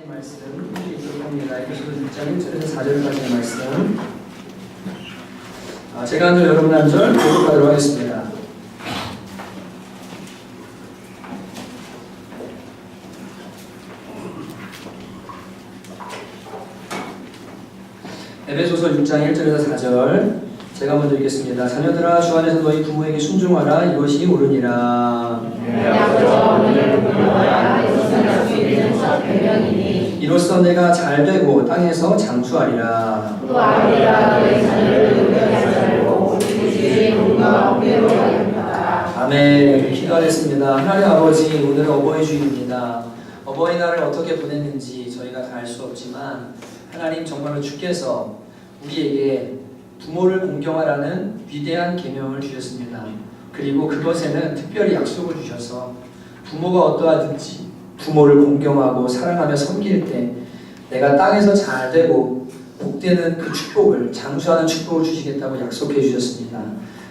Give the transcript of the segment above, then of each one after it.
하나님 말씀 기록합니다. 에베소서 6장 1절에서 4절까지의 말씀. 제가 한 절, 여러분 한 절 교독하도록 하겠습니다. 에베소서 6장 1절에서 4절 제가 먼저 읽겠습니다. 자녀들아, 주 안에서 너희 부모에게 순종하라. 이것이 옳으니라. 이로써 내가 잘되고 땅에서 장수하리라. 또 아비가 너희 자녀를 의뢰하지 말고 주의 눈과 어깨로 하였다. 아멘. 기도하겠습니다. 하나님 아버지, 오늘은 어버이 주일입니다. 어버이날을 어떻게 보냈는지 저희가 다 알 수 없지만 하나님 정말로 주께서 우리에게 부모를 공경하라는 위대한 계명을 주셨습니다. 그리고 그것에는 특별히 약속을 주셔서 부모가 어떠하든지 부모를 공경하고 사랑하며 섬길 때 내가 땅에서 잘되고 복되는 그 축복을, 장수하는 축복을 주시겠다고 약속해 주셨습니다.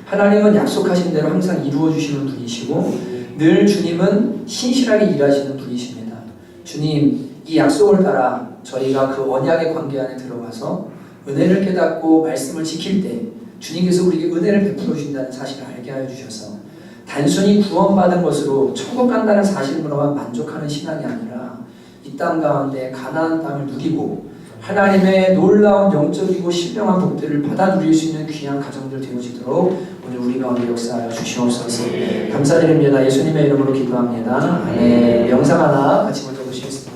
하나님은 약속하신 대로 항상 이루어 주시는 분이시고 늘 주님은 신실하게 일하시는 분이십니다. 주님, 이 약속을 따라 저희가 그 언약의 관계 안에 들어가서 은혜를 깨닫고 말씀을 지킬 때 주님께서 우리에게 은혜를 베풀어 주신다는 사실을 알게 하여 주셔서 단순히 구원받은 것으로 천국 간다는 사실로만 만족하는 신앙이 아니라 이 땅 가운데 가나안 땅을 누리고 하나님의 놀라운 영적이고 신령한 복들을 받아 누릴 수 있는 귀한 가정들 되어지도록 오늘 우리 가운데 역사하여 주시옵소서. 감사드립니다. 예수님의 이름으로 기도합니다. 아멘. 영상 하나 같이 먼저 보시겠습니다.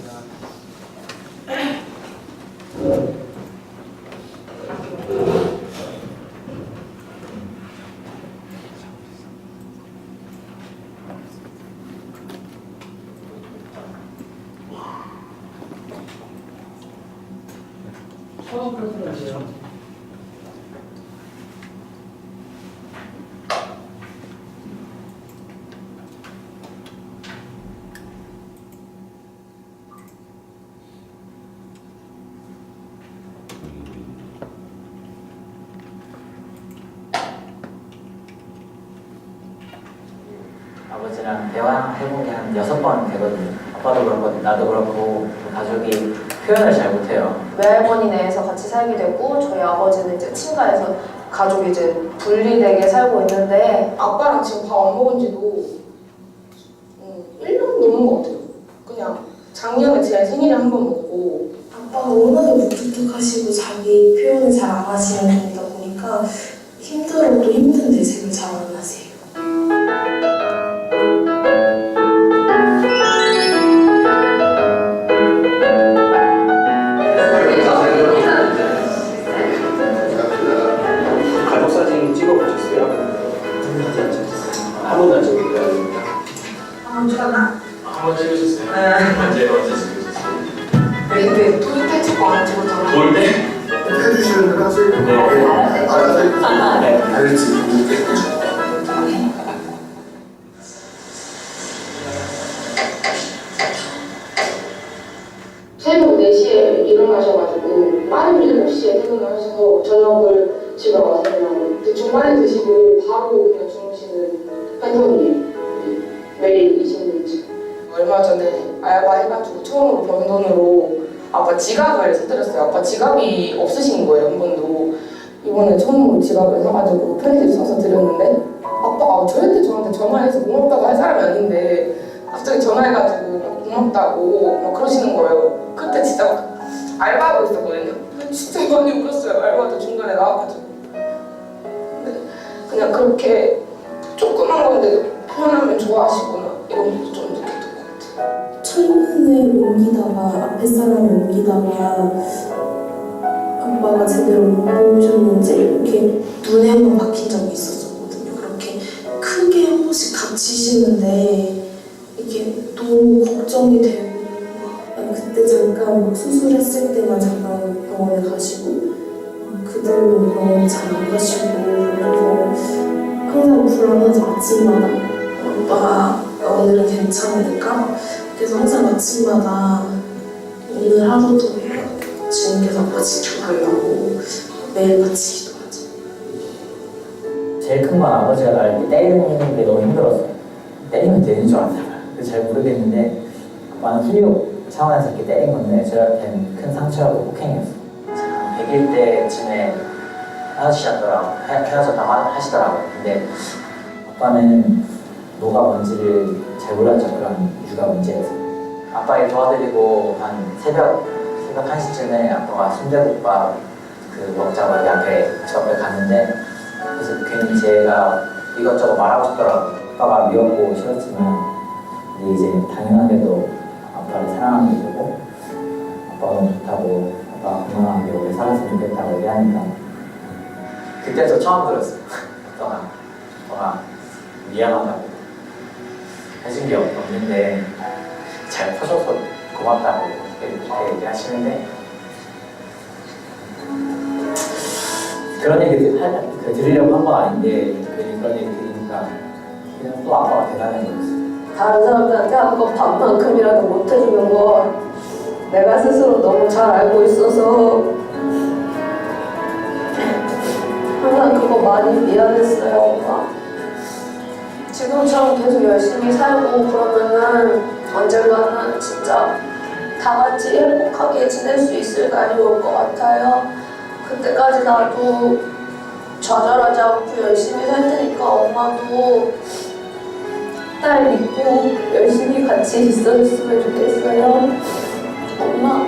아버지랑 대화해본 게 한 6번 되거든요. 아빠도 그렇고 나도 그렇고 가족이 표현을 잘 못해요. 외할머니 내에서 같이 살게 됐고 저희 아버지는 이제 친가에서 가족이 이제 분리되게 살고 있는데 아빠랑 지금 밥 안 먹은 지도 1년 넘은 것 같아요. 그냥 작년에 제 생일에 한 번 먹고. 아빠가 워낙에 무뚝뚝하시고 자기 표현을 잘 안 하시는 분이다 보니까 힘들어도 힘든 내색을 잘 안 하세요. 가족 사진 찍어보셨어요? 한 번도 안 찍었어요. 한번 찍으셨어요? 언제 찍으셨어요? 왜 돌때 찍고 안 찍었잖아. 볼 때? 해주시는 대로 하세요. 네. 알았어요? 알지. 새벽 4시에 일어나셔가지고 빠른 7시에 퇴근을 하셔서 저녁을 집에 와서 그냥 대충 빨리 드시고 바로 그냥 주무시는 패턴이에요. 매일 20년째. 얼마 전에 알바 해가지고 처음으로 번 돈으로 아빠 지갑을 사드렸어요. 아빠 지갑이 없으신 거예요, 한 번도. 이번에 처음으로 지갑을 사가지고 편의점 사서 드렸는데 아빠가 절대 저한테 전화해서 고맙다고 할 사람이 아닌데 갑자기 전화해가지고 고맙다고 막 그러시는 거예요. 그때 진짜 알바하고 있었거든요. 진짜 많이 울었어요. 알바도 중간에 나와가지고. 근데 그냥 그렇게 조그만 건데 표현하면 좋아하시구나 이런 것도 좀 느꼈던 것 같아요. 철문을 옮기다가 앞에 사람을 옮기다가 아빠가 제대로 못 보셨는지 이렇게 눈에 한 번 박힌 적이 있었거든요. 그렇게 크게 한 번씩 다치시는데 이게 너무 걱정이 되고 그때 잠깐 뭐 수술했을 때만 잠깐 병원에 가시고 그대로 병원에 잘 안 가시고 그래서 항상 불안하죠. 아침마다 아빠 오늘은 괜찮을까? 그래서 항상 아침마다 오늘 하루도 주님께서 아빠 지켜달라고 매일 같이 기도하죠. 제일 큰 건 아버지가 날 이렇게 때리는 게 너무 힘들었어요. 때리면 되는 줄 알았나 봐요. 잘 모르겠는데 아빠는 훈육 차원에서 이렇게 때린 건데 저한테는 큰 상처라고 폭행이었어요. 제가 100일 때쯤에 헤어졌다고 하시더라고요. 근데 아빠는 뭐가 뭔지를 잘 몰랐죠. 그런 이유가 문제였어요. 아빠 일 도와드리고 한 새벽 1시쯤에 아빠가 순대국밥 먹자고 앞에 저 앞에 갔는데 그래서 괜히 제가 이것저것 말하고 싶더라고요. 아빠가 미웠고 싫었지만 근데 이제 당연하게도 아빠를 사랑하게 되고 아빠가 너무 좋다고 아빠가 건강하게 오래 살았으면 좋겠다고 얘기하니까 그때부터 처음 들었어요. 아빠가 미안하다고 해준 게 없는데 잘 커줘서 고맙다고 이렇게 얘기하시는데 그런 얘기 들으려고 한 건 아닌데 괜히 그런 얘기 들으니까 그냥 또 아빠가 대단해 보였어요. 다른 사람들한테 한 거 반만큼이라도 못 해주는 거 내가 스스로 너무 잘 알고 있어서 항상 그거 많이 미안했어요, 엄마. 지금처럼 계속 열심히 살고 그러면은 언젠가는 진짜 다 같이 행복하게 지낼 수 있을 날이 올 것 같아요. 그때까지 나도 좌절하지 않고 열심히 살 테니까 엄마도 딸 믿고 열심히 같이 있어줬으면 좋겠어요. 엄마,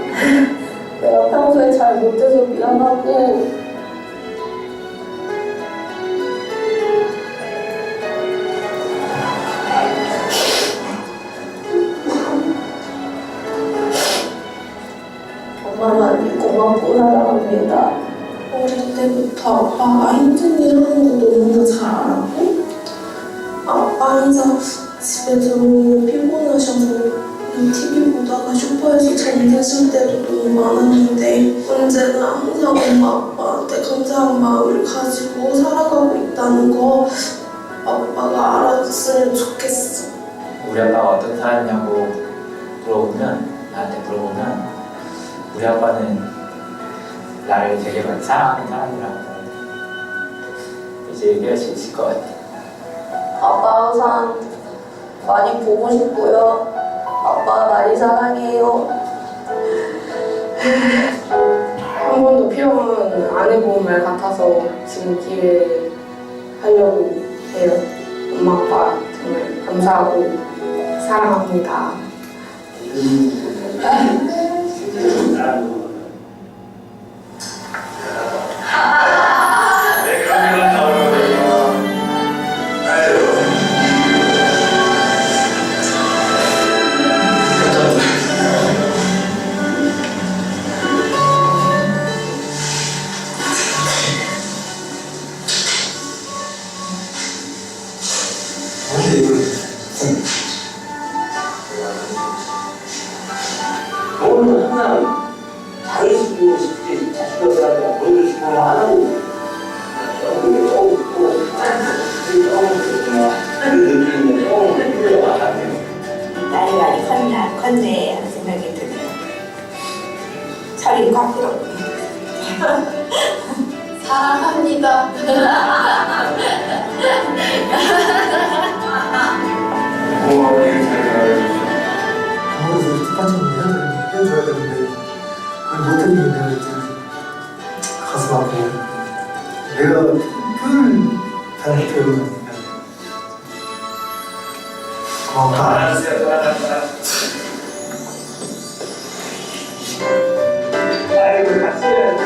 내가 평소에 잘 못해서 미안하고 엄마만 고맙고 사랑합니다. 어릴 때부터 아빠가 힘든 일 하는 거 너무나 잘 알았고 아빠 항상 집에 들어오면 피곤하셔서 그냥 TV 보다가 슈퍼에서 잠드실 때도 너무 많았는데 언제나 항상 엄마 아빠한테 감사한 마음을 가지고 살아가고 있다는 거 아빠가 알아줬으면 좋겠어. 우리 아빠가 어떤 사람이냐고 나한테 물어보면 우리 아빠는 나를 되게 많이 사랑하는 사람이라고 이제 얘기할 수 있을 것 같아. 아빠 항상 많이 보고 싶고요. 아빠 많이 사랑해요. 한 번도 필요하면 안 해본 말 같아서 지금 기회 하려고 해요. 엄마 아빠 정말 감사하고 사랑합니다. 너는 항상 잘해주고 싶지 자식들한테 보여주시고 안 하고 그게 조금 그렇구나 그 느낌이 조금 필요한 것 같아요. 딸이 많이 컸네 하는 생각이 드네요. 철이 꽉 들었네. 사랑합니다. 고마워요. 잘 살아주셔서. 아무래도 우리 뒷받침을 해줘야 되는데 그걸 못해주게 되면 가슴 아프고 내가 표현을 잘 못해요. 고맙다. 아이고 같이 해야지.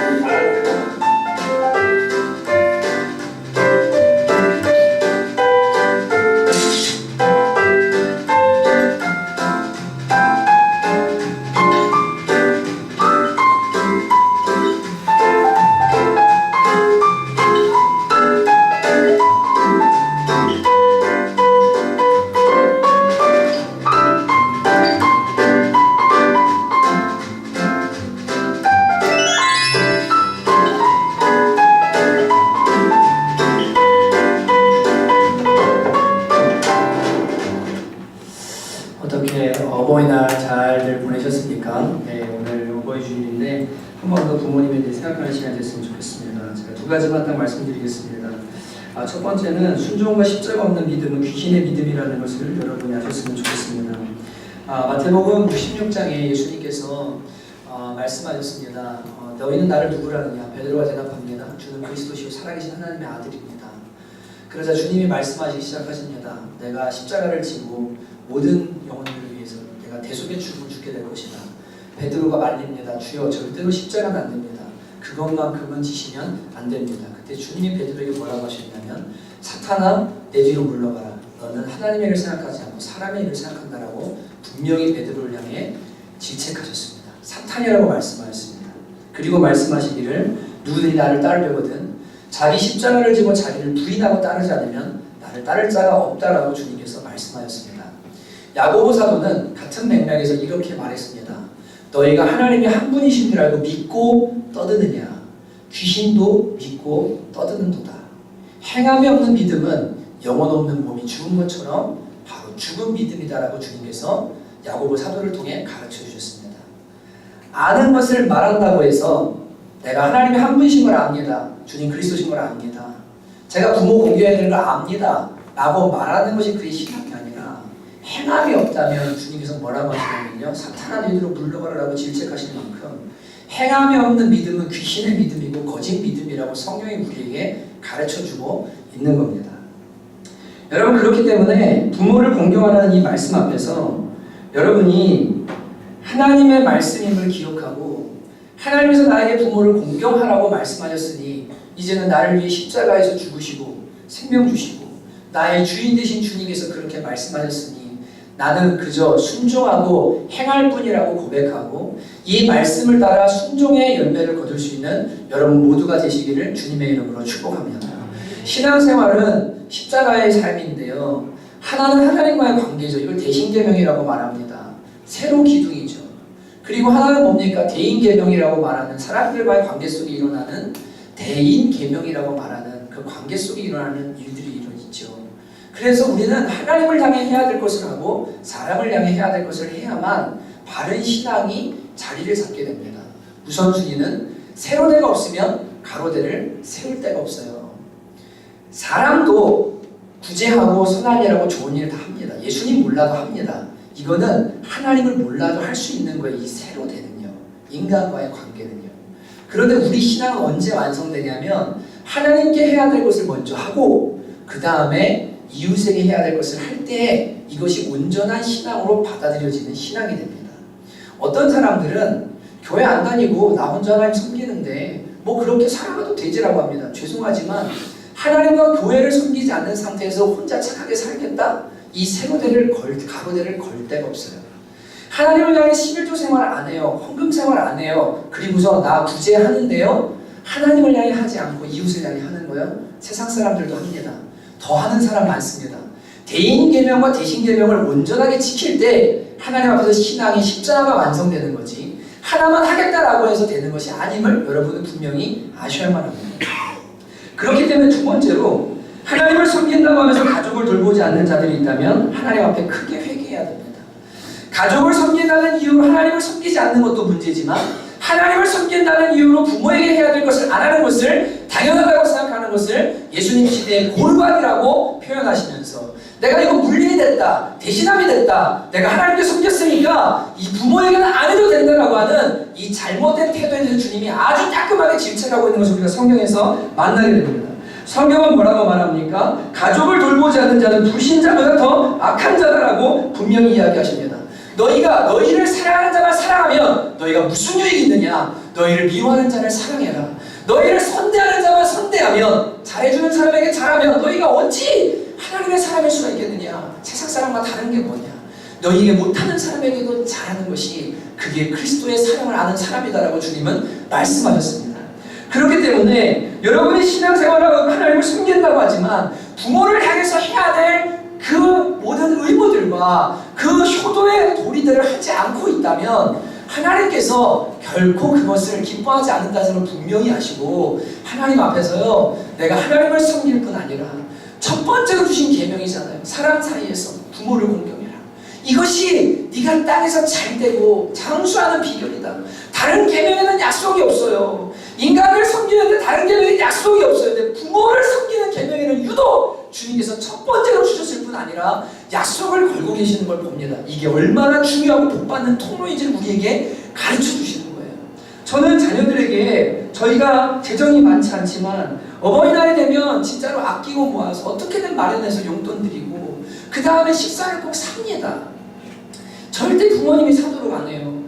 어떻게 어버이날 잘들 보내셨습니까? 네, 오늘 어버이 주일인데 한 번 더 부모님에 대해 생각하는 시간이 됐으면 좋겠습니다. 제가 두 가지만 딱 말씀드리겠습니다. 첫 번째는 순종과 십자가 없는 믿음은 귀신의 믿음이라는 것을 여러분이 아셨으면 좋겠습니다. 마태복음 16장에 예수님께서 말씀하셨습니다. 너희는 나를 누구라느냐? 베드로가 대답합니다. 주는 그리스도시요 살아계신 하나님의 아들입니다. 그러자 주님이 말씀하시기 시작하십니다. 내가 십자가를 지고 모든 영혼들을 위해서 내가 대속의 죽음을 죽게 될 것이다. 베드로가 말립니다. 주여 절대로 십자가는 안 됩니다. 그것만큼은 지시면 안 됩니다. 그때 주님이 베드로에게 뭐라고 하셨냐면 사탄아 내 뒤로 물러가라. 너는 하나님의 일을 생각하지 않고 사람의 일을 생각한다라고 분명히 베드로를 향해 질책하셨습니다. 사탄이라고 말씀하셨습니다. 그리고 말씀하시기를 누구든지 나를 따르려거든 자기 십자가를 지고 자기를 부인하고 따르지 않으면 나를 따를 자가 없다라고 주님께서 말씀하셨습니다. 야고보 사도는 같은 맥락에서 이렇게 말했습니다. 너희가 하나님이 한 분이신 줄 알고 믿고 떠드느냐? 귀신도 믿고 떠드는도다. 행함이 없는 믿음은 영혼 없는 몸이 죽은 것처럼 바로 죽은 믿음이다라고 주님께서 야고보 사도를 통해 가르쳐 주셨습니다. 아는 것을 말한다고 해서 내가 하나님의 한 분이신 걸 압니다. 주님 그리스도신 걸 압니다. 제가 부모 공경해야 되는 걸 압니다. 라고 말하는 것이 그의 신앙이 아니라 행함이 없다면 주님께서 뭐라고 하시냐면요. 사탄아 너희들로 물러가라라고 질책하시는 만큼 행함이 없는 믿음은 귀신의 믿음이고 거짓 믿음이라고 성경이 우리에게 가르쳐주고 있는 겁니다. 여러분 그렇기 때문에 부모를 공경하라는 이 말씀 앞에서 여러분이 하나님의 말씀임을 기억하고 하나님께서 나에게 부모를 공경하라고 말씀하셨으니 이제는 나를 위해 십자가에서 죽으시고 생명 주시고 나의 주인 되신 주님께서 그렇게 말씀하셨으니 나는 그저 순종하고 행할 뿐이라고 고백하고 이 말씀을 따라 순종의 열매를 거둘 수 있는 여러분 모두가 되시기를 주님의 이름으로 축복합니다. 신앙생활은 십자가의 삶인데요. 하나는 하나님과의 관계죠. 이걸 대신계명이라고 말합니다. 새로 기둥이죠. 그리고 하나는 뭡니까? 대인계명이라고 말하는 사람들과의 관계 속에 일어나는 대인계명이라고 말하는 그 관계 속에 일어나는 일들이 있죠. 그래서 우리는 하나님을 향해 해야 될 것을 하고 사람을 향해 해야 될 것을 해야만 바른 신앙이 자리를 잡게 됩니다. 우선순위는 세로대가 없으면 가로대를 세울 데가 없어요. 사람도 구제하고 선한 일하고 좋은 일을 다 합니다. 예수님 몰라도 합니다. 이거는 하나님을 몰라도 할 수 있는 거예요. 이 세로대는요. 인간과의 관계는요. 그런데 우리 신앙은 언제 완성되냐면 하나님께 해야 될 것을 먼저 하고 그 다음에 이웃에게 해야 될 것을 할 때 이것이 온전한 신앙으로 받아들여지는 신앙이 됩니다. 어떤 사람들은 교회 안 다니고 나 혼자 하나님 섬기는데 뭐 그렇게 살아가도 되지라고 합니다. 죄송하지만 하나님과 교회를 섬기지 않는 상태에서 혼자 착하게 살겠다? 이 세로대를 가로대를 걸 데가 없어요. 하나님을 향해 11조 생활 안 해요. 헌금 생활 안 해요. 그리고서 나 구제하는데요. 하나님을 향해 하지 않고 이웃을 향해 하는 거예요. 세상 사람들도 합니다. 더 하는 사람 많습니다. 대인계명과 대신계명을 온전하게 지킬 때 하나님 앞에서 신앙이 십자가가 완성되는 거지 하나만 하겠다라고 해서 되는 것이 아님을 여러분은 분명히 아셔야만 합니다. 그렇기 때문에 두 번째로 하나님을 섬긴다고 하면서 가족을 돌보지 않는 자들이 있다면 하나님 앞에 크게 회개해야 됩니다. 가족을 섬긴다는 이유로 하나님을 섬기지 않는 것도 문제지만 하나님을 섬긴다는 이유로 부모에게 해야 될 것을 안 하는 것을 당연하다고 생각하는 것을 예수님 시대의 골반이라고 표현하시면서 내가 이거 물림이 됐다, 대신함이 됐다, 내가 하나님께 섬겼으니까 이 부모에게는 안 해도 된다라고 하는 이 잘못된 태도에 대해서 주님이 아주 따끔하게 질책하고 있는 것을 우리가 성경에서 만나게 됩니다. 성경은 뭐라고 말합니까? 가족을 돌보지 않는 자는 불신자보다 더 악한 자다라고 분명히 이야기하십니다. 너희가 너희를 사랑하는 자만 사랑하면 너희가 무슨 유익이 있느냐? 너희를 미워하는 자를 사랑해라. 너희를 선대하는 자만 선대하면 잘해주는 사람에게 잘하면 너희가 어찌 하나님의 사람일 수가 있겠느냐? 세상 사람과 다른 게 뭐냐? 너희에게 못하는 사람에게도 잘하는 것이 그게 그리스도의 사랑을 아는 사람이다라고 주님은 말씀하셨습니다. 그렇기 때문에 여러분이 신앙생활하고 하나님을 섬긴다고 하지만 부모를 향해서 해야 될 그 모든 의무들과 그 효도의 도리들을 하지 않고 있다면 하나님께서 결코 그것을 기뻐하지 않는다는 것을 분명히 아시고 하나님 앞에서요 내가 하나님을 섬길 뿐 아니라 첫 번째로 주신 계명이잖아요. 사람 사이에서 부모를 공경해라. 이것이 네가 땅에서 잘되고 장수하는 비결이다. 다른 계명에는 약속이 없어요. 인간을 섬기는데 다른 계명에 약속이 없어요. 근데 부모를 섬기는 계명에는 유독 주님께서 첫 번째로 주셨을 뿐 아니라 약속을 걸고 계시는 걸 봅니다. 이게 얼마나 중요하고 복받는 통로인지를 우리에게 가르쳐 주시는 거예요. 저는 자녀들에게 저희가 재정이 많지 않지만 어버이날이 되면 진짜로 아끼고 모아서 어떻게든 마련해서 용돈 드리고 그 다음에 식사를 꼭 삽니다. 절대 부모님이 사도록 안 해요.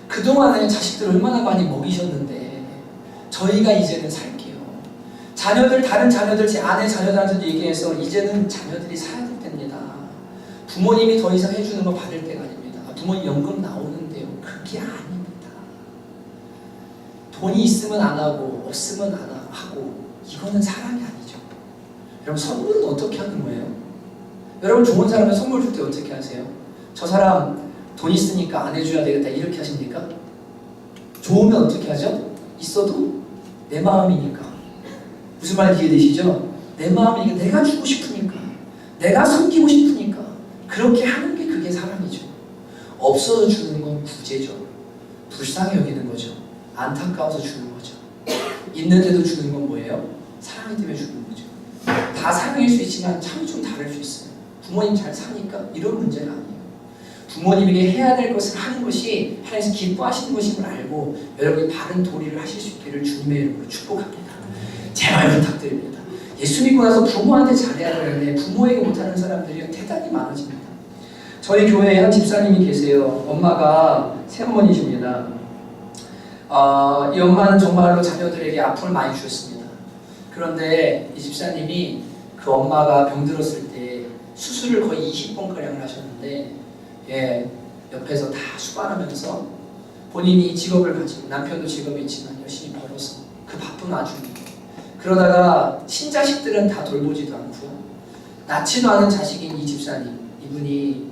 그동안에 자식들 얼마나 많이 먹이셨는데 저희가 이제는 살게요. 자녀들, 다른 자녀들, 제 아내 자녀들한테도 얘기해서 이제는 자녀들이 사야 될 때입니다. 부모님이 더 이상 해주는 거 받을 때가 아닙니다. 부모님 연금 나오는데요. 그게 아닙니다. 돈이 있으면 안 하고 없으면 안 하고 이거는 사랑이 아니죠. 여러분 선물은 어떻게 하는 거예요? 여러분 좋은 사람은 선물 줄 때 어떻게 하세요? 저 사람 돈 있으니까 안 해줘야 되겠다 이렇게 하십니까? 좋으면 어떻게 하죠? 있어도 내 마음이니까. 무슨 말인지 이해되시죠? 내 마음이니까 내가 주고 싶으니까 내가 섬기고 싶으니까 그렇게 하는 게 그게 사랑이죠. 없어서 주는 건 구제죠. 불쌍히 여기는 거죠. 안타까워서 주는 거죠. 있는데도 주는 건 뭐예요? 사랑이 때문에 주는 거죠. 다 사랑일 수 있지만 참 좀 다를 수 있어요. 부모님 잘 사니까 이런 문제가 아니에요. 부모님에게 해야 될 것을 하는 것이 하나님께서 기뻐하시는 것임을 알고 여러분이 바른 도리를 하실 수 있기를 주님의 이름으로 축복합니다. 제발 부탁드립니다. 예수 믿고 나서 부모한테 잘해야 되는데 부모에게 못하는 사람들이 대단히 많아집니다. 저희 교회에 한 집사님이 계세요. 엄마가 새어머니십니다. 이 엄마는 정말로 자녀들에게 아픔을 많이 주셨습니다. 그런데 이 집사님이 그 엄마가 병들었을 때 수술을 거의 20번가량을 하셨는데 옆에서 다 수반하면서 본인이 직업을 가지고 남편도 직업이 있지만 열심히 벌어서 그 바쁜 와중에 그러다가 친자식들은 다 돌보지도 않고 낳지도 않은 자식인 이 집사님 이분이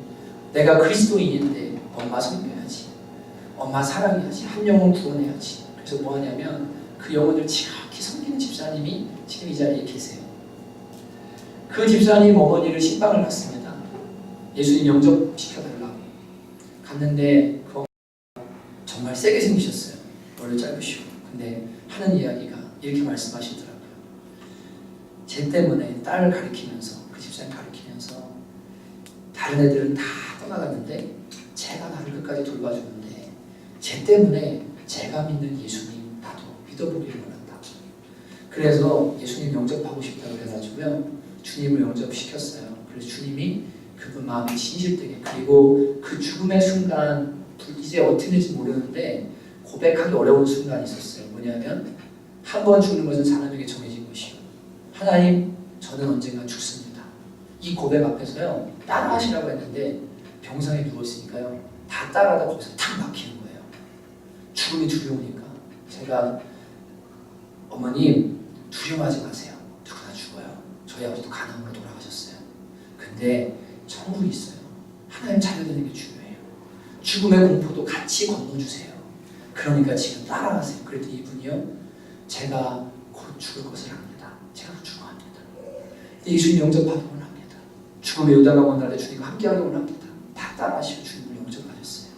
내가 그리스도인인데 엄마 섬겨야지 엄마 사랑해야지 한 영혼 구원해야지 그래서 뭐 하냐면 그 영혼을 지극히 섬기는 집사님이 지금 이 자리에 계세요. 그 집사님 어머니를 신방을 갔습니다. 예수님 영접시켜달라고 갔는데 그 어머니가 정말 세게 생기셨어요. 머리 짧으시고 근데 하는 이야기가 이렇게 말씀하시더라고요. 쟤 때문에 딸을 가리키면서 그 집사님 가리키면서 다른 애들은 다 떠나갔는데 제가 나를 끝까지 돌봐주는데 쟤 때문에 제가 믿는 예수님 나도 믿어보기를 원한다. 그래서 예수님 영접하고 싶다고 해가지고요 주님을 영접시켰어요. 그래서 주님이 그분 마음이 진실되게 그리고 그 죽음의 순간 이제 어떻게 될지 모르는데 고백하기 어려운 순간이 있었어요. 뭐냐면 한 번 죽는 것은 사람에게 정해진 것이요 하나님 저는 언젠가 죽습니다. 이 고백 앞에서요 따라하시라고 했는데 병상에 누웠으니까요 다 따라하다 거기서 탁 막히는 거예요. 죽음이 두려우니까 제가 어머님 두려워하지 마세요. 누구나 죽어요. 저희 아버지도 간암으로 돌아가셨어요. 근데 천국이 있어요. 하나님 자녀되는 게 중요해요. 죽음의 공포도 같이 건너주세요. 그러니까 지금 따라가세요. 그랬더니 이분이요 제가 곧 죽을 것을 압니다. 제가 죽어합니다. 예수님 영접하기 원합니다. 죽음의 요단강 원날에 주님과 함께하기 원합니다. 다 따라하시고 주님을 영접하셨어요.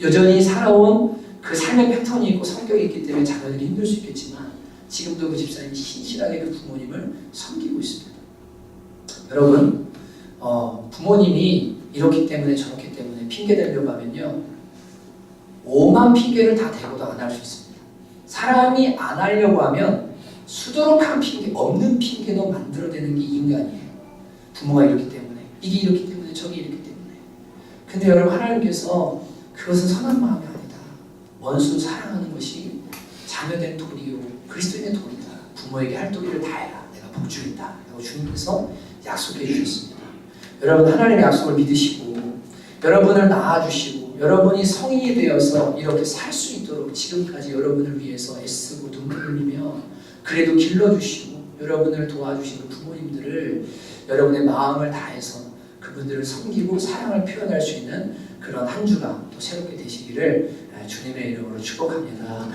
여전히 살아온 그 삶의 패턴이 있고 성격이 있기 때문에 자녀들이 힘들 수 있겠지만 지금도 그 집사님이 신실하게 그 부모님을 섬기고 있습니다. 여러분 부모님이 이렇기 때문에 저렇기 때문에 핑계 대려고 하면요 오만 핑계를 다 대고도 안 할 수 있습니다. 사람이 안 하려고 하면 수두룩한 핑계, 없는 핑계도 만들어내는 게 인간이에요. 부모가 이렇기 때문에, 이게 이렇기 때문에, 저게 이렇기 때문에. 근데 여러분 하나님께서 그것은 선한 마음이 아니다. 원수 사랑하는 것이 자녀된 도리요 그리스도인의 도리다. 부모에게 할 도리를 다해라. 내가 복주겠다. 라고 주님께서 약속해 주셨습니다. 여러분 하나님의 약속을 믿으시고 여러분을 낳아주시고 여러분이 성인이 되어서 이렇게 살 수 있도록 지금까지 여러분을 위해서 애쓰고 눈물 흘리며 그래도 길러주시고 여러분을 도와주시는 부모님들을 여러분의 마음을 다해서 그분들을 섬기고 사랑을 표현할 수 있는 그런 한 주가 또 새롭게 되시기를 주님의 이름으로 축복합니다.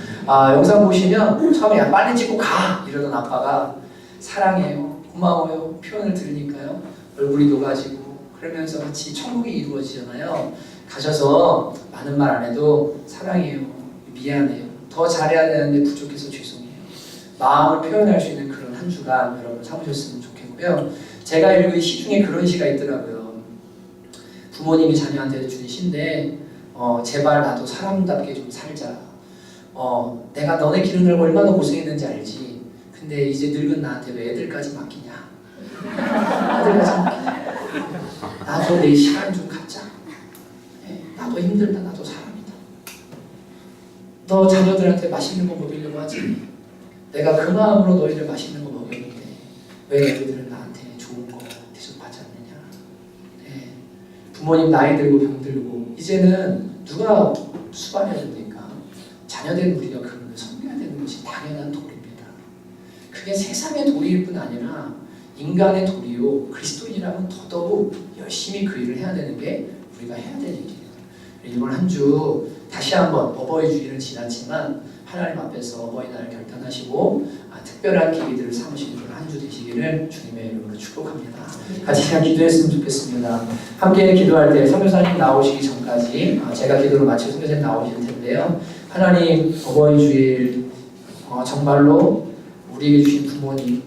영상 보시면 처음에 야 빨리 찍고 가 이러던 아빠가 사랑해요 고마워요 표현을 들으니까요 얼굴이 녹아지고 그러면서 같이 천국이 이루어지잖아요. 가셔서 많은 말 안 해도 사랑해요 미안해요 더 잘해야 되는데 부족해서 죄송해요 마음을 표현할 수 있는 그런 한 주간 여러분 삼으셨으면 좋겠고요. 제가 읽은 시 중에 그런 시가 있더라고요. 부모님이 자녀한테 준 시인데 제발 나도 사람답게 좀 살자. 내가 너네 기르느라고 얼마나 고생했는지 알지. 근데 이제 늙은 나한테 왜 애들까지 맡기냐. 애들까지 맡기냐. 나도 내 시간 좀 갖자. 나도 힘들다. 나도 사람이다. 너 자녀들한테 맛있는 거 먹이려고 하지. 내가 그 마음으로 너희들 맛있는 거 먹였는데 왜 너희들은 나한테 좋은 거 대접하지 않느냐. 부모님 나이 들고 병들고 이제는 누가 수반해야 됩니까? 자녀된 우리가 그분을 섬겨야 되는 것이 당연한 도리입니다. 그게 세상의 도리일 뿐 아니라 인간의 도리요. 그리스도인이라면 더더욱 열심히 그 일을 해야 되는 게 우리가 해야 될 일이에요. 이번 한 주 다시 한번 어버이 주일은 지났지만 하나님 앞에서 어버이날을 결단하시고 특별한 계기들을 삼으시는 그런 한 주 되시기를 주님의 이름으로 축복합니다. 같이 그냥 기도했으면 좋겠습니다. 함께 기도할 때 선교사님 나오시기 전까지 제가 기도를 마치고 선교사님 나오실 텐데요. 하나님 어버이 주일 정말로 우리에게 주신 부모님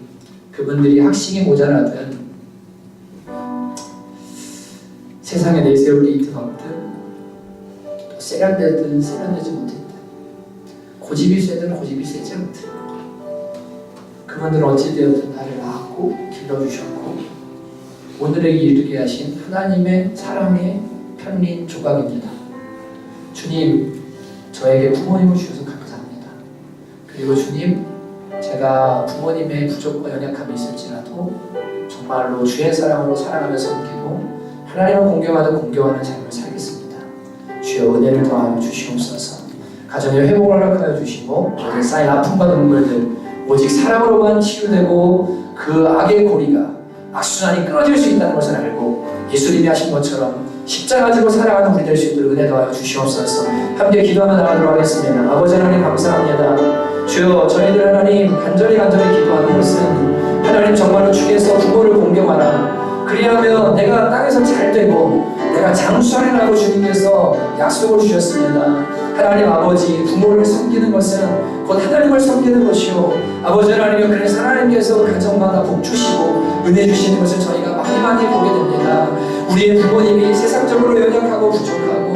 그분들이 학식이 모자라든 세상에 내세울 게 있든 없든 세련되든 세련되지 못했든 고집이 세든 고집이 세지 않든 그분들은 어찌되었든 나를 낳았고 길러주셨고 오늘에게 이르게 하신 하나님의 사랑의 편린 조각입니다. 주님 저에게 부모님을 주셔서 감사합니다. 그리고 주님 제가 부모님의 부족과 연약함이 있을지라도 정말로 주의 사랑으로 살아가며 섬기고 하나님을 공경하는 삶을 살겠습니다. 주여 은혜를 더하여 주시옵소서. 가정의 회복을 허락하여 주시고 오늘 쌓인 아픔과 눈물들 오직 사랑으로만 치유되고 그 악의 고리가 악순환이 끊어질 수 있다는 것을 알고 예수님이 하신 것처럼 십자가 지고 살아가는 우리 될 수 있도록 은혜 더하여 주시옵소서. 함께 기도하며 나가도록 하겠습니다. 아버지 하나님 감사합니다. 주여 저희들 하나님 간절히 기도하는 것은 하나님 정말로 주께서 부모를 공경하라. 그리하면 내가 땅에서 잘 되고 내가 장수하리라고 주님께서 약속을 주셨습니다. 하나님 아버지 부모를 섬기는 것은 곧 하나님을 섬기는 것이요 아버지 하나님은 그래서 하나님께서 가정마다 복 주시고 은혜 주시는 것을 저희가 많이 보게 됩니다. 우리의 부모님이 세상적으로 연약하고 부족하고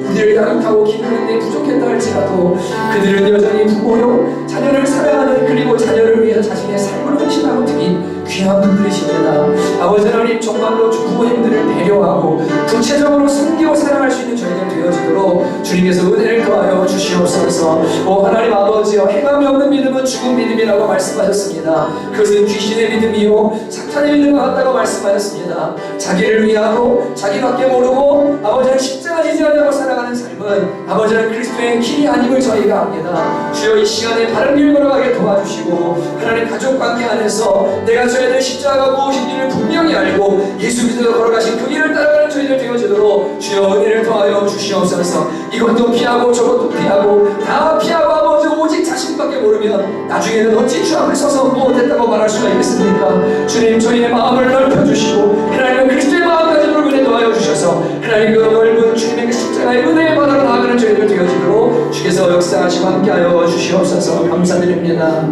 우리를 양육하고 기르는 데 부족했다 할지라도 그들은 여전히 부모요 자녀를 사랑하는 그리고 자녀를 위해 자신의 삶을 헌신하고 드린 귀한 분들이십니다. 아버지 하나님 정말로 부모님들을 배려하고 구체적으로 섬기고 사랑할 수 있는 저희들 되어지도록 주님께서 은혜를 더하여 주시옵소서. 오 하나님 아버지여 행함이 없는 믿음은 죽은 믿음이라고 말씀하셨습니다. 그것은 귀신의 믿음이요 사탄의 믿음과 같다고 말씀하셨습니다. 자기를 위하고 자기밖에 모르고 아버지는 십자가 지지 않으려고 살아가는 삶은 아버지는 그리스도의 길이 아님을 저희가 압니다. 주여 이 시간에 바른 길 걸어가게 도와주시고 하나님 가족관계 안에서 내가 저희들 십자가가 무엇인지를 분명히 알고 예수 믿어 걸어가신 그 길을 따라가는 저희들 되어지도록 주여 은혜를 더하여 주시옵소서. 이것도 피하고 저것도 피하고 다 피하고 아버지 오직 자신밖에 모르면 나중에는 어찌 주 앞에 서서 무엇했다고 말할 수가 있겠습니까? 주님 저희의 마음을 넓혀주시고 하나님은 그리스도의 마음까지도 은혜 더하여 주셔서 하나님 그 넓은 주님의 그 십자가의 은혜의 바다로 나아가는 저희들 되어지도록 주께서 역사하시고 함께하여 주시옵소서. 감사드립니다.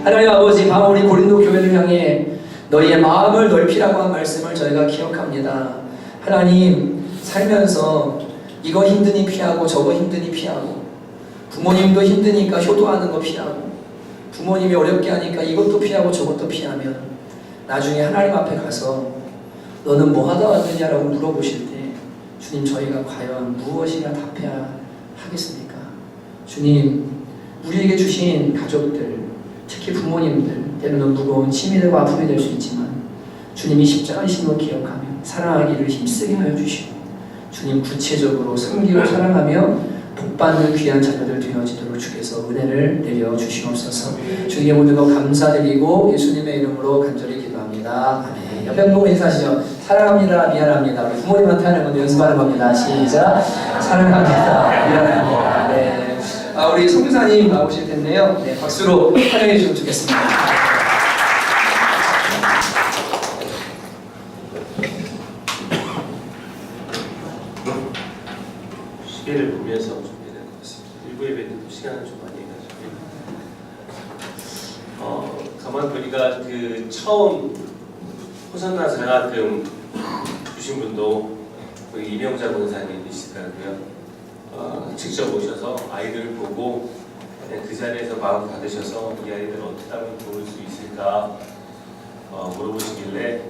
하나님 아버지 바로 우리 고린도 교회를 향해 너희의 마음을 넓히라고 한 말씀을 저희가 기억합니다. 하나님 살면서 이거 힘드니 피하고 저거 힘드니 피하고 부모님도 힘드니까 효도하는 거 피하고 부모님이 어렵게 하니까 이것도 피하고 저것도 피하면 나중에 하나님 앞에 가서 너는 뭐 하다 왔느냐라고 물어보실 때 주님 저희가 과연 무엇이나 답해야 하겠습니까? 주님 우리에게 주신 가족들 특히 부모님들 때로는 무거운 치밀과 아픔이 될 수 있지만 주님이 십자가이신 걸 기억하며 사랑하기를 힘쓰게 하여 주시고 주님 구체적으로 섬기고 사랑하며 복받는 귀한 자녀들 되어지도록 주께서 은혜를 내려 주시옵소서. 주님의 모든 것 감사드리고 예수님의 이름으로 간절히 기도합니다. 아멘. 옆에 보고 인사하시죠. 사랑합니다. 미안합니다. 우리 부모님한테 하는 건 연습하는 겁니다. 시작. 사랑합니다. 미안합니다. 네. 우리 선교사님 나오실 텐데요. 네, 박수로 환영해 주시면 좋겠습니다. 시계를 보면서 준비될 것 같습니다. 일부 예배 때도 시간을 좀 많이 해가지고 가만 보니까 그 처음 호산나 장학금 주신 분도 우리 이명자 권사님이시더라고요. 직접 오셔서 아이들을 보고 그 자리에서 마음 받으셔서 이 아이들을 어떻게 하면 도울 수 있을까 물어보시길래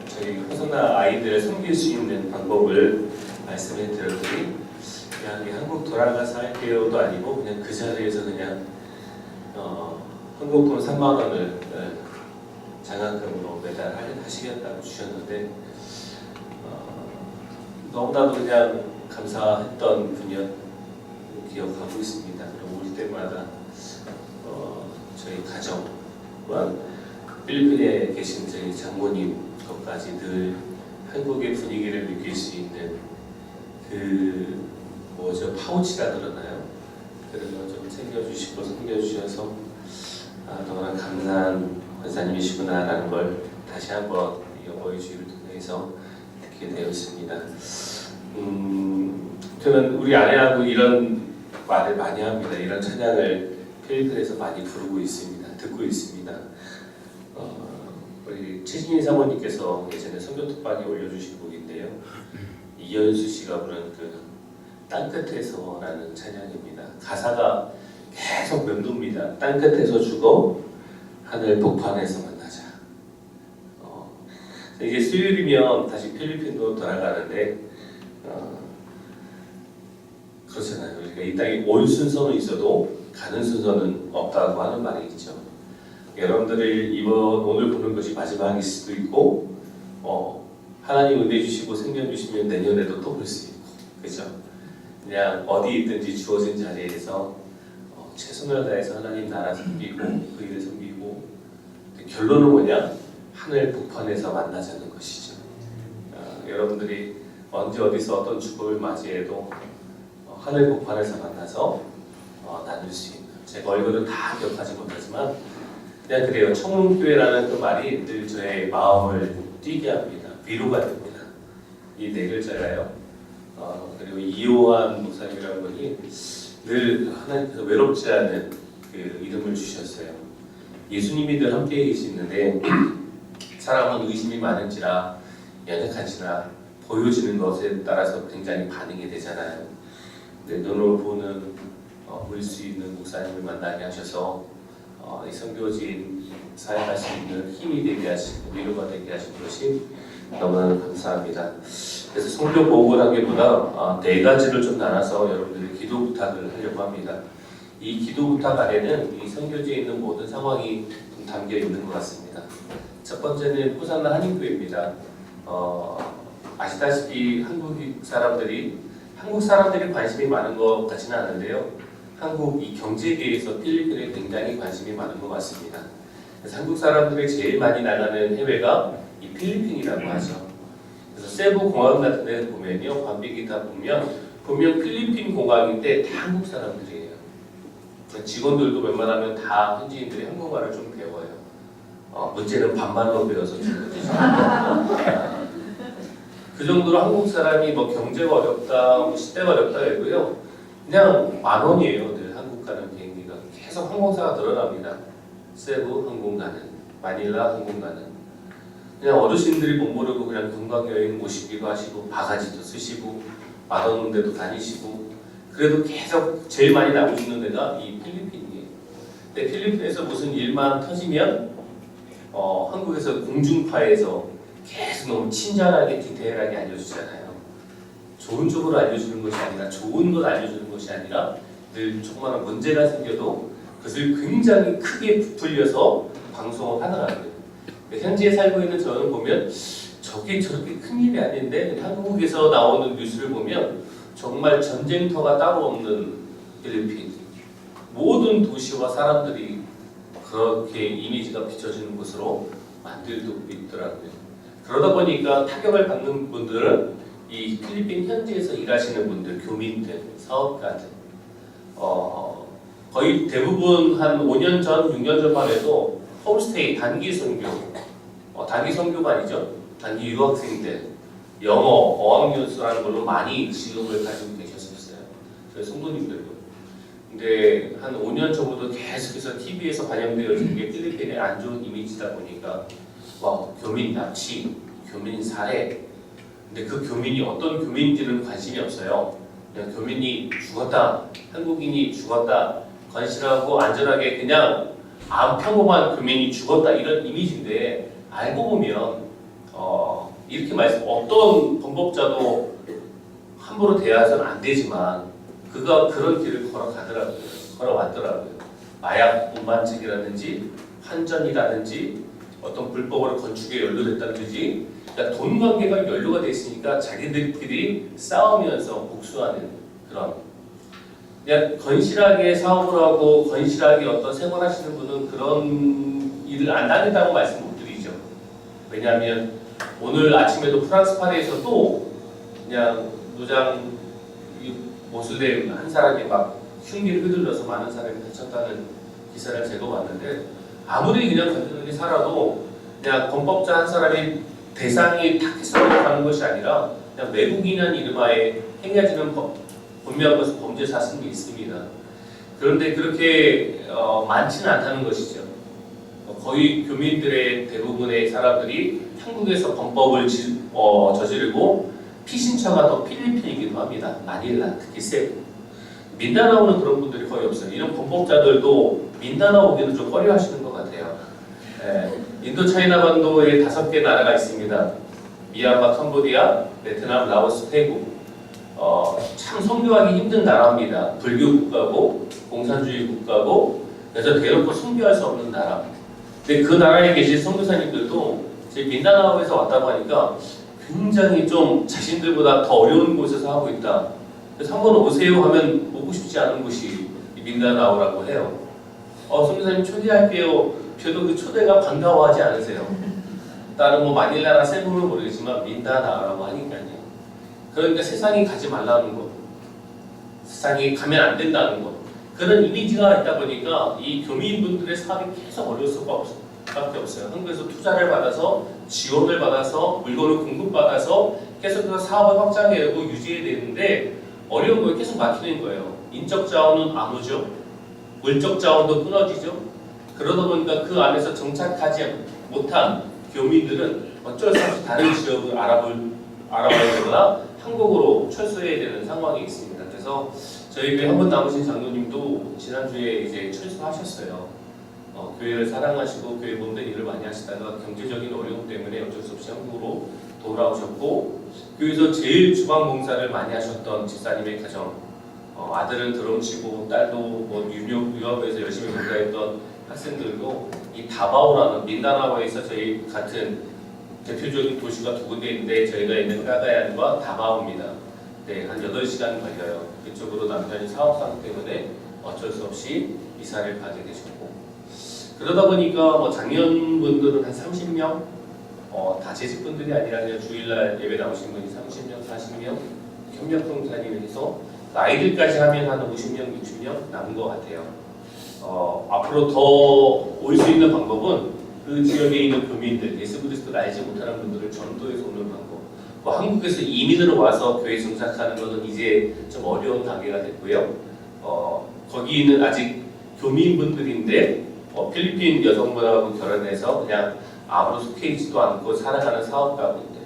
저희 호산나 아이들을 섬길 수 있는 방법을 말씀해 드렸더니 그냥 한국 돌아가서 할게요도 아니고 그냥 그 자리에서 그냥 한국돈 3만 원을 장학금으로 매달하시겠다고 주셨는데 너무나도 그냥 감사했던 분이었 기억하고 있습니다. 그리고 올 때마다 저희 가정 또한 필리핀에 계신 저희 장모님 것까지 늘 한국의 분위기를 느낄 수 있는 그 뭐죠 파우치라 그러나요? 그런 거 좀 챙겨주시고 섬겨주셔서 너무나 감사한 권사님이시구나라는 걸 다시 한번 이 어버이 주일을 통해서 듣게 되었습니다. 저는 우리 아내하고 이런 말을 많이 합니다. 이런 찬양을 필리핀에서 많이 부르고 있습니다. 듣고 있습니다. 우리 최진희 사모님께서 예전에 선교톡방에 올려주신 곡인데요. 이현수 씨가 부른 그 땅끝에서라는 찬양입니다. 가사가 계속 맴돕니다. 땅끝에서 죽어 하늘 복판에서 만나자. 이제 수요일이면 다시 필리핀으로 돌아가는데 그렇잖아요. 그러니까 이 땅에 올 순서는 있어도 가는 순서는 없다고 하는 말이 있죠. 여러분들이 오늘 보는 것이 마지막일 수도 있고 하나님 은혜 주시고 생명 주시면 내년에도 또 볼 수 있고 그죠? 그냥 어디 있든지 주어진 자리에서 최선을 다해서 하나님 나라 섬기고 그 일을 섬기고 결론은 뭐냐? 하늘 복판에서 만나자는 것이죠. 여러분들이 언제 어디서 어떤 축복을 맞이해도 하늘 복판에서 만나서 나눌 수 있는 제가 얼굴은 다 기억하지 못하지만 그냥 그래요. 청문교회라는 그 말이 늘 저의 마음을 뛰게 합니다. 위로가 됩니다. 이 네 글자가요. 그리고 이호환 목사님이라는 분이 늘 하나님께서 외롭지 않은 그 이름을 주셨어요. 예수님이 늘 함께 계시는데 사람은 의심이 많은지라 연약한지라 보여지는 것에 따라서 굉장히 반응이 되잖아요. 내 눈으로 보는 볼 수 있는 목사님을 만나게 하셔서 이 선교지인 사역할 수 있는 힘이 되게 하시고 위로가 되게 하신 것이 너무나 감사합니다. 그래서 성교 보고를 하기보다 네 가지를 좀 나눠서 여러분들이 기도 부탁을 하려고 합니다. 이 기도 부탁 안에는 이 선교지에 있는 모든 상황이 좀 담겨 있는 것 같습니다. 첫 번째는 호산나 한인교회입니다. 아시다시피 한국 사람들이 관심이 많은 것 같지는 않은데요. 한국 이 경제계에서 필리핀에 굉장히 관심이 많은 것 같습니다. 그래서 한국 사람들이 제일 많이 나가는 해외가 이 필리핀이라고 하죠. 그래서 세부 공항 같은 데 보면요, 관비기 다 보면 필리핀 공항인데 다 한국 사람들이에요. 직원들도 웬만하면 다 현지인들이 한국말을 좀 배워요. 문제는 반말로 배워서 지금 그 정도로 한국 사람이 뭐 경제가 어렵다, 뭐 시대가 어렵다 해도요. 그냥 10,000원이에요. 늘 한국 가는 비행기가 계속 항공사가 늘어납니다. 세부 항공 가는, 마닐라 항공 가는. 그냥 어르신들이 못 모르고 그냥 관광여행 오시기도 하시고 바가지도 쓰시고 맛없는 데도 다니시고 그래도 계속 제일 많이 남으시는 데가 이 필리핀이에요. 근데 필리핀에서 무슨 일만 터지면 한국에서 공중파에서 계속 너무 친절하게 디테일하게 알려주잖아요. 좋은 쪽으로 알려주는 것이 아니라 좋은 걸 알려주는 것이 아니라 늘 조그마한 문제가 생겨도 그것을 굉장히 크게 부풀려서 방송을 하더라고요. 현지에 살고 있는 저는 보면 저게 저렇게 큰 일이 아닌데 한국에서 나오는 뉴스를 보면 정말 전쟁터가 따로 없는 필리핀 모든 도시와 사람들이 그렇게 이미지가 비춰지는 곳으로 만들고 있더라고요. 그러다 보니까 타격을 받는 분들은 이 필리핀 현지에서 일하시는 분들, 교민들, 사업가들 거의 대부분 한 5년 전, 6년 전만 해도 홈스테이, 단기 선교, 단기 선교가 아니죠. 단기 유학생들, 영어, 어학연수라는 걸로 많이 지원을 가지고 계셨었어요. 저희 성도님들도. 근데 한 5년 전부터 계속해서 TV에서 반영되어진 게 필리핀의 안 좋은 이미지다 보니까 뭐 교민 납치, 교민 살해. 근데 그 교민이 어떤 교민인지는 관심이 없어요. 그냥 교민이 죽었다, 한국인이 죽었다, 건실하고 안전하게 그냥 평범한 교민이 죽었다 이런 이미지인데 알고 보면 이렇게 말씀 어떤 범법자도 함부로 대해서는 안 되지만 그가 그런 길을 걸어왔더라고요. 마약 운반책이라든지 환전이라든지 어떤 불법으로 건축에 연루됐다든지 그러니까 돈 관계가 연루가 돼 있으니까 자기들끼리 싸우면서 복수하는 그런 그냥 건실하게 사업을 하고 건실하게 어떤 생활하시는 분은 그런 일을 안 하겠다고 말씀 못 드리죠. 왜냐하면 오늘 아침에도 프랑스 파리에서 또 그냥 노장 모슬렘 한 사람이 막 흉기를 휘둘러서 많은 사람이 다쳤다는 기사를 제가 봤는데 아무리 그냥 건전하게 살아도 그냥 범법자 한 사람이 대상이 타깃으로 가는 것이 아니라 그냥 외국인이라는 이름하에 행해지는 분명한 것은 범죄 사실이 있습니다. 그런데 그렇게 많지는 않다는 것이죠. 거의 교민들의 대부분의 사람들이 한국에서 범법을 저지르고 피신처가 더 필리핀이기도 합니다. 마닐라, 특히 세부. 민다나오는 그런 분들이 거의 없어요. 이런 범법자들도 민다나오 오기는 좀 꺼려하시는 것 같아요. 인도 차이나 반도에 5개 나라가 있습니다. 미얀마, 캄보디아, 베트남, 라오스, 태국. 참 선교하기 힘든 나라입니다. 불교 국가고 공산주의 국가고 그래서 대놓고 선교할 수 없는 나라. 근데 그 나라에 계신 선교사님들도 제 민다나오에서 왔다고 하니까 굉장히 좀 자신들보다 더 어려운 곳에서 하고 있다. 그래서 한번 오세요 하면 오고 싶지 않은 곳이 민다나오라고 해요. 선교사님 초대할게요. 저도 그 초대가 반가워하지 않으세요. 다른 뭐 마닐라나 세부는 모르겠지만 민다나오라고 하니까요. 그러니까 세상에 가지 말라는 것, 세상에 가면 안 된다는 것 그런 이미지가 있다 보니까 이 교민분들의 사업이 계속 어려울 수밖에 없어요. 한국에서 투자를 받아서 지원을 받아서 물건을 공급받아서 계속해서 사업을 확장해내고 유지해야 되는데 어려운 거에 계속 막히는 거예요. 인적 자원은 안 오죠. 물적 자원도 끊어지죠. 그러다 보니까 그 안에서 정착하지 못한 교민들은 어쩔 수 없이 다른 지역을 알아봐야 되거나 한국으로 철수해야 되는 상황이 있습니다. 그래서 저희 교회 한 분 남으신 장로님도 지난주에 이제 철수하셨어요. 교회를 사랑하시고 교회 몸된 일을 많이 하시다가 경제적인 어려움 때문에 어쩔 수 없이 한국으로 돌아오셨고 교회에서 제일 주방 봉사를 많이 하셨던 집사님의 가정 아들은 드럼 치고 딸도 뭐 유학에서 열심히 봉사했던 학생들도 이 다바오라는 민다나오에서 저희 같은 대표적인 도시가 2군데 있는데 저희가 있는 까가얀과 다바오입니다. 네, 한 8시간 걸려요. 그쪽으로 남편이 사업상 때문에 어쩔 수 없이 이사를 가게 되셨고 그러다 보니까 뭐 장년분들은 한 30명 다 재직분들이 아니라 그냥 주일날 예배 나오신 분이 30명, 40명 협력동산을 해서 아이들까지 하면 한 50명, 60명 남은 것 같아요. 앞으로 더 올 수 있는 방법은 그 지역에 있는 교민들, 예수 그리스도를 알지 못하는 분들을 전도해서 오는 방법. 뭐 한국에서 이민으로 와서 교회 정착하는 것은 이제 좀 어려운 단계가 됐고요. 거기는 아직 교민분들인데 필리핀 여성분하고 결혼해서 그냥 아무도 속해 있지도 않고 살아가는 사업가분들.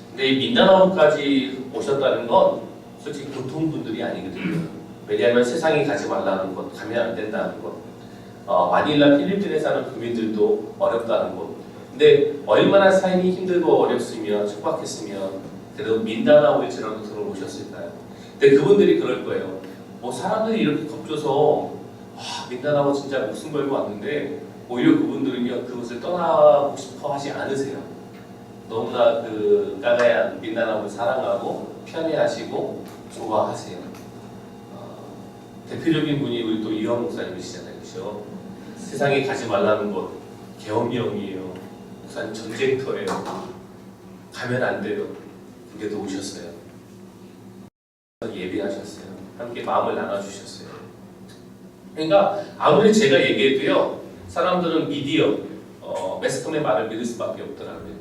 근데 이 민다나오까지 오셨다는 건 솔직히 보통 분들이 아니거든요. 왜냐하면 세상에 가지 말라는 것, 가면 안 된다는 것. 마닐라 필리핀에 사는 교민들도 어렵다는 것. 근데 얼마나 삶이 힘들고 어렵으면 척박했으면 그래도 민다나오일지라도 들어오셨을까요? 근데 그분들이 그럴 거예요. 뭐 사람들이 이렇게 겁줘서 민다나오 진짜 목숨 걸고 왔는데 오히려 그분들은요 그곳을 떠나고 싶어 하지 않으세요. 너무나 그 까가얀 민다나오를 사랑하고 편애하시고 좋아하세요. 대표적인 분이 우리 또 이화 목사님이시잖아요. 그렇죠? 세상에 가지 말라는 곳 계엄령이에요. 목사님 전쟁터예요. 가면 안 돼요. 근데도 오셨어요. 예배하셨어요. 함께 마음을 나눠주셨어요. 그러니까 아무리 제가 얘기해도요 사람들은 미디어, 매스컴의 말을 믿을 수밖에 없더라고요.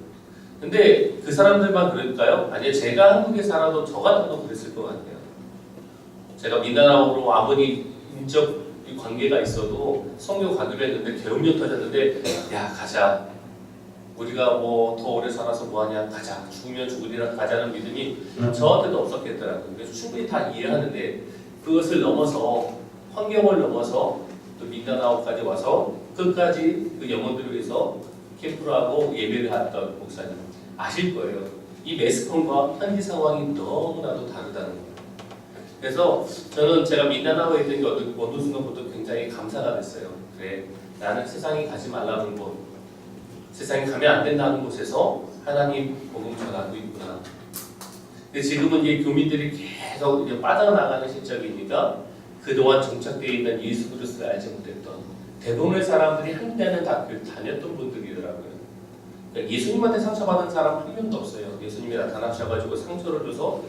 근데 그 사람들만 그럴까요? 아니요, 제가 한국에 살아도 저 같아도 그랬을 것 같아요. 제가 민다나오로 아무리 인적 관계가 있어도 성교 가기로 했는데 계엄령 터졌는데 야 가자. 우리가 뭐 더 오래 살아서 뭐하냐 가자 죽으면 죽으리라 가자는 믿음이 저한테도 없었겠더라고요. 그래서 충분히 다 이해하는데 그것을 넘어서 환경을 넘어서 또 민다나오까지 와서 끝까지 그 영혼들을 위해서 캠프를 하고 예배를 했던 목사님 아실 거예요. 이 매스컴과 현지 상황이 너무나도 다르다는 거예요. 그래서 저는 제가 민다나오에 있는 게 어느 순간부터 굉장히 감사가 됐어요. 그래, 나는 세상에 가지 말라는 곳, 세상에 가면 안 된다는 곳에서 하나님 복음 전하고 있구나. 근데 지금은 이제 교민들이 계속 이제 빠져나가는 실정이니까 그동안 정착되어 있는 예수 그리스도를 알지 못했던 대부분의 사람들이 한때는 다 다녔던 분들이더라고요. 그러니까 예수님한테 상처받은 사람 한 명도 없어요. 예수님이 나타나셔가지고 상처를 줘서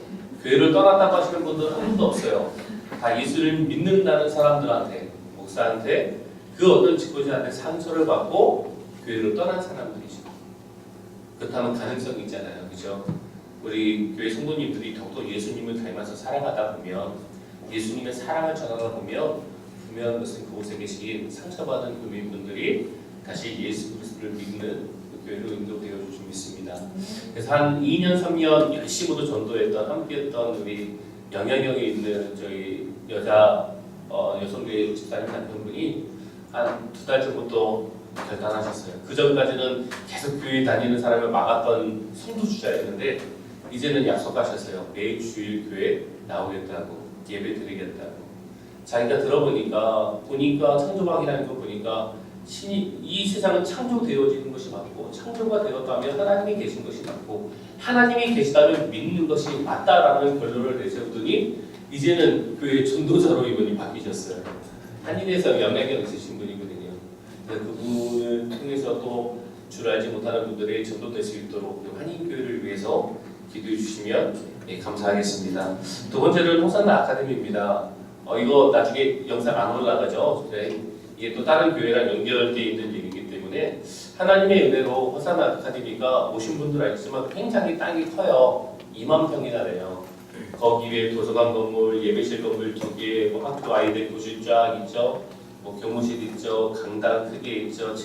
교회를 떠났다고 하시는 분들은 한 분도 없어요. 다 예수를 믿는다는 사람들한테, 목사한테 그 어떤 직분자한테 상처를 받고 교회를 떠난 사람들이죠. 그렇다면 가능성이 있잖아요. 그죠? 우리 교회 성도님들이 더욱더 예수님을 닮아서 살아가다 보면 예수님의 사랑을 전하다 보면 분명한 것은 그곳에 계신 상처받은 교민분들이 다시 예수 그리스도를 믿는 그 교회로 인도되어 주실 믿습니다. 그래서 한 2년 3년 열심히도 전도했던 함께했던 우리 영향력에 있는 저희 여성교회 집사님 남편분이 한 2달 전부터 결단하셨어요. 그 전까지는 계속 교회 다니는 사람을 막았던 선두주자였는데 이제는 약속하셨어요. 매일 주일 교회 나오겠다고, 예배 드리겠다고. 자기가 들어보니까 창조박이라는 거 보니까 신이 이 세상은 창조되어지는 것이 맞고 창조가 되었다면 하나님이 계신 것이 맞고 하나님이 계시다면 믿는 것이 맞다라는 결론을 내세우더니 이제는 교회 전도자로 이분이 바뀌셨어요. 한인에서 영향력 있으신 분이거든요. 그분을 통해서 또 줄 알지 못하는 분들의 전도될 수 있도록 한인교회를 위해서 기도해 주시면 감사하겠습니다. 두 번째는 호산나 아카데미입니다. 이거 나중에 영상 안 올라가죠. 이게 또 다른 교회랑 연결되어 있는 얘기이기 때문에 하나님의 은혜로 호산나 아카데미가 오신 분들 알겠지만 굉장히 땅이 커요. 2만 평이나 돼요. 거기에 도서관 건물, 예배실 건물 2개, 뭐 학교 아이들 교실 쫙 있죠. 뭐 교무실 있죠. 강당 크게 있죠.